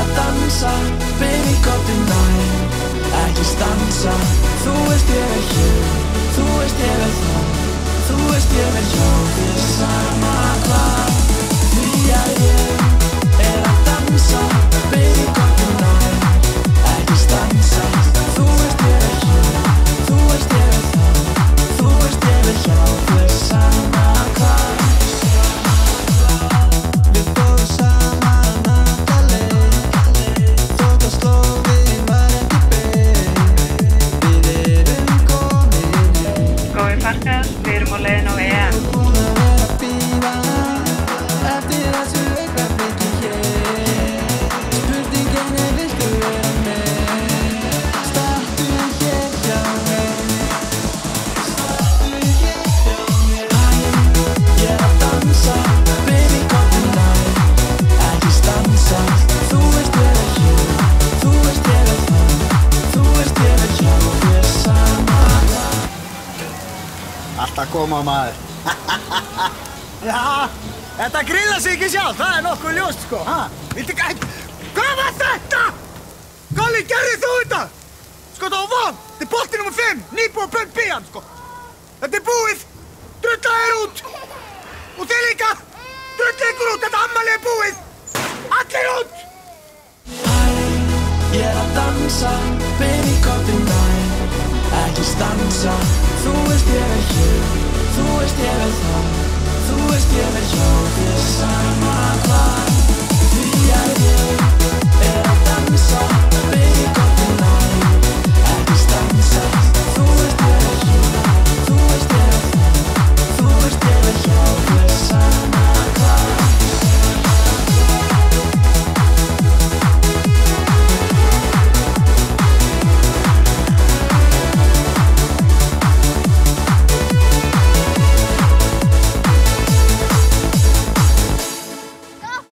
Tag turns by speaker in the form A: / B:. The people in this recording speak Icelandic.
A: að dansa, baby komdu nær, ekki stansa. Þú veist ég er hér, þú veist ég er þar, þú veist ég er hjá þér sama hvað. Því að ég er að dansa, baby komdu nær, ekki stansa. Þú veist ég er hér, þú veist ég er þar, þú veist ég er hjá þér sama hvað.
B: Við erum á leiðin á EM.
C: Alltaf koma maður. Já, þetta grillar sig ekki sjálf, það er nokkuð ljóst sko. Viltu ekki... Hvað var þetta? Kalli, gerðir þú þetta? Sko það var vond. Þetta er bolti nr. 5, nýbúið að pumpa í hann sko. Þetta er búið. Drulla er út. Og þið líka. Drulla ykkur út, þetta ammali er búið. Allir út.
A: Ég er að dansa, baby komdu nær, ekki stansa. Þú veist ég er hér, þú veist ég er þar, þú veist ég er hjá þér sama hvað. Því að ég